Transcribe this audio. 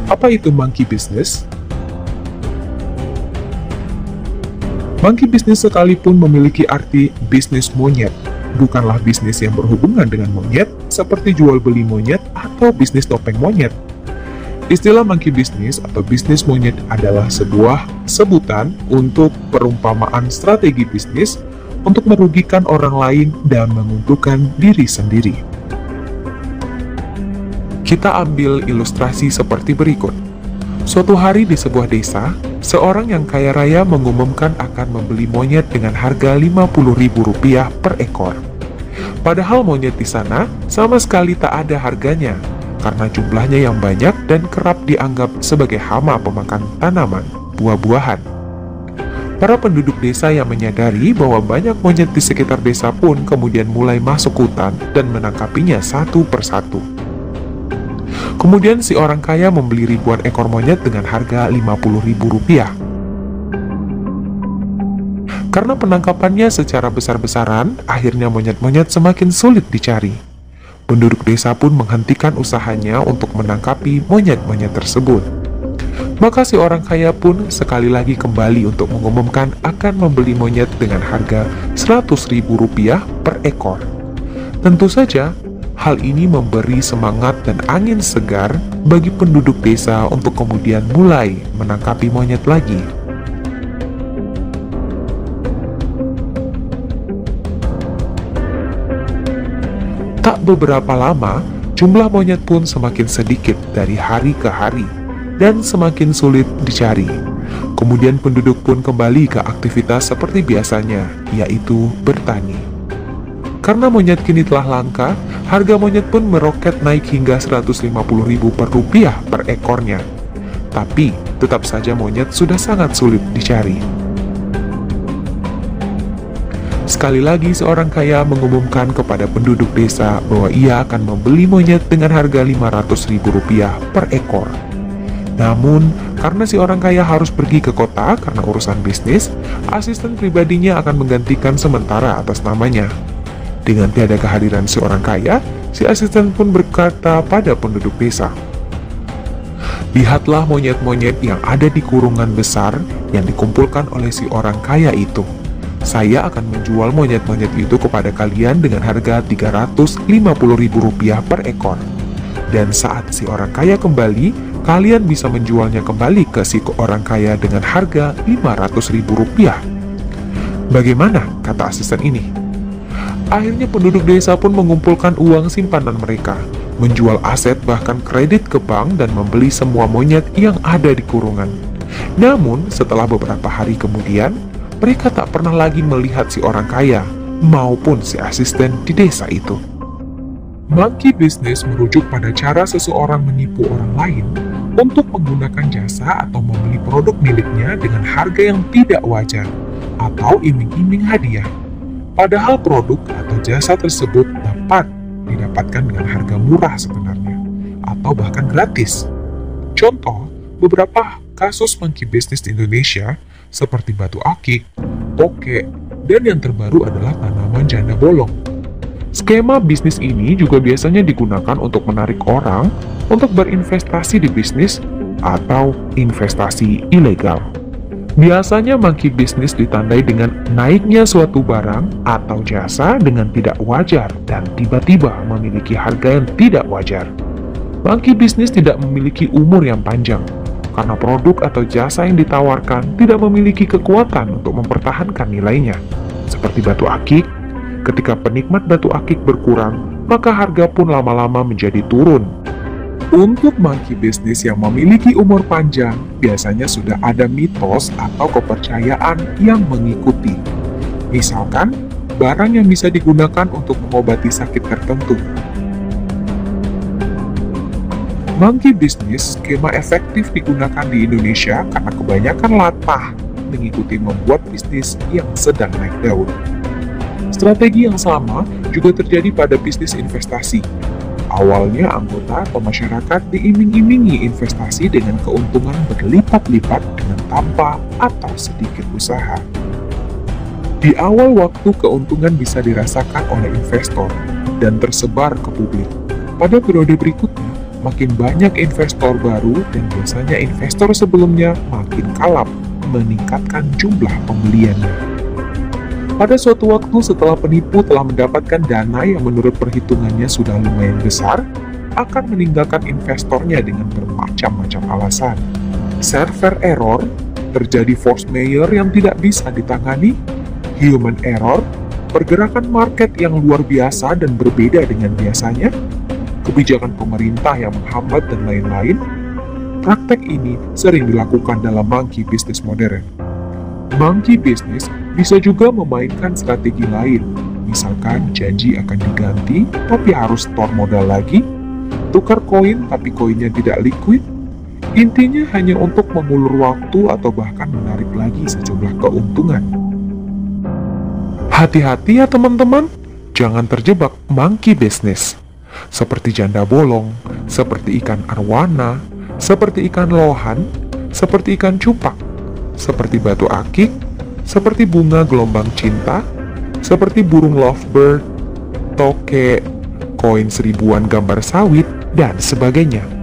Apa itu monkey business? Monkey business sekalipun memiliki arti bisnis monyet, bukanlah bisnis yang berhubungan dengan monyet, seperti jual beli monyet atau bisnis topeng monyet. Istilah monkey business atau bisnis monyet adalah sebuah sebutan untuk perumpamaan strategi bisnis untuk merugikan orang lain dan menguntungkan diri sendiri. Kita ambil ilustrasi seperti berikut. Suatu hari di sebuah desa, seorang yang kaya raya mengumumkan akan membeli monyet dengan harga Rp50.000 per ekor. Padahal monyet di sana sama sekali tak ada harganya, karena jumlahnya yang banyak dan kerap dianggap sebagai hama pemakan tanaman, buah-buahan. Para penduduk desa yang menyadari bahwa banyak monyet di sekitar desa pun kemudian mulai masuk hutan dan menangkapinya satu persatu. Kemudian si orang kaya membeli ribuan ekor monyet dengan harga Rp50.000. Karena penangkapannya secara besar-besaran, akhirnya monyet-monyet semakin sulit dicari. Penduduk desa pun menghentikan usahanya untuk menangkapi monyet-monyet tersebut. Maka si orang kaya pun sekali lagi kembali untuk mengumumkan akan membeli monyet dengan harga Rp100.000 per ekor. Tentu saja, hal ini memberi semangat dan angin segar bagi penduduk desa untuk kemudian mulai menangkapi monyet lagi. Tak beberapa lama, jumlah monyet pun semakin sedikit dari hari ke hari dan semakin sulit dicari. Kemudian penduduk pun kembali ke aktivitas seperti biasanya, yaitu bertani. Karena monyet kini telah langka, harga monyet pun meroket naik hingga Rp150.000 per ekornya. Tapi, tetap saja monyet sudah sangat sulit dicari. Sekali lagi seorang kaya mengumumkan kepada penduduk desa bahwa ia akan membeli monyet dengan harga Rp500.000 per ekor. Namun, karena si orang kaya harus pergi ke kota karena urusan bisnis, asisten pribadinya akan menggantikan sementara atas namanya. Dengan tiada kehadiran si orang kaya, si asisten pun berkata pada penduduk desa, "Lihatlah monyet-monyet yang ada di kurungan besar yang dikumpulkan oleh si orang kaya itu. Saya akan menjual monyet-monyet itu kepada kalian dengan harga Rp350.000 per ekor. Dan saat si orang kaya kembali, kalian bisa menjualnya kembali ke si orang kaya dengan harga Rp500.000. Bagaimana?" kata asisten ini. Akhirnya penduduk desa pun mengumpulkan uang simpanan mereka, menjual aset bahkan kredit ke bank dan membeli semua monyet yang ada di kurungan. Namun, setelah beberapa hari kemudian, mereka tak pernah lagi melihat si orang kaya maupun si asisten di desa itu. Monkey business merujuk pada cara seseorang menipu orang lain untuk menggunakan jasa atau membeli produk miliknya dengan harga yang tidak wajar atau iming-iming hadiah. Padahal produk atau jasa tersebut dapat didapatkan dengan harga murah sebenarnya, atau bahkan gratis. Contoh, beberapa kasus monkey business di Indonesia, seperti batu akik, toke, dan yang terbaru adalah tanaman janda bolong. Skema bisnis ini juga biasanya digunakan untuk menarik orang untuk berinvestasi di bisnis atau investasi ilegal. Biasanya monkey business ditandai dengan naiknya suatu barang atau jasa dengan tidak wajar dan tiba-tiba memiliki harga yang tidak wajar. Monkey business tidak memiliki umur yang panjang, karena produk atau jasa yang ditawarkan tidak memiliki kekuatan untuk mempertahankan nilainya. Seperti batu akik, ketika penikmat batu akik berkurang, maka harga pun lama-lama menjadi turun. Untuk monkey business yang memiliki umur panjang, biasanya sudah ada mitos atau kepercayaan yang mengikuti. Misalkan, barang yang bisa digunakan untuk mengobati sakit tertentu. Monkey business skema efektif digunakan di Indonesia karena kebanyakan latah mengikuti membuat bisnis yang sedang naik daun. Strategi yang sama juga terjadi pada bisnis investasi. Awalnya anggota atau masyarakat diiming-imingi investasi dengan keuntungan berlipat-lipat dengan tanpa atau sedikit usaha. Di awal waktu keuntungan bisa dirasakan oleh investor dan tersebar ke publik. Pada periode berikutnya, makin banyak investor baru dan biasanya investor sebelumnya makin kalap meningkatkan jumlah pembeliannya. Pada suatu waktu setelah penipu telah mendapatkan dana yang menurut perhitungannya sudah lumayan besar, akan meninggalkan investornya dengan bermacam-macam alasan. Server error, terjadi force majeure yang tidak bisa ditangani, human error, pergerakan market yang luar biasa dan berbeda dengan biasanya, kebijakan pemerintah yang menghambat dan lain-lain. Praktek ini sering dilakukan dalam monkey business modern. Monkey business bisa juga memainkan strategi lain, misalkan janji akan diganti tapi harus store modal lagi, tukar koin tapi koinnya tidak liquid, intinya hanya untuk mengulur waktu atau bahkan menarik lagi sejumlah keuntungan. Hati-hati ya teman-teman, jangan terjebak monkey business. Seperti janda bolong, seperti ikan arwana, seperti ikan lohan, seperti ikan cupak, seperti batu akik, seperti bunga gelombang cinta, seperti burung lovebird, toke, koin seribuan gambar sawit, dan sebagainya.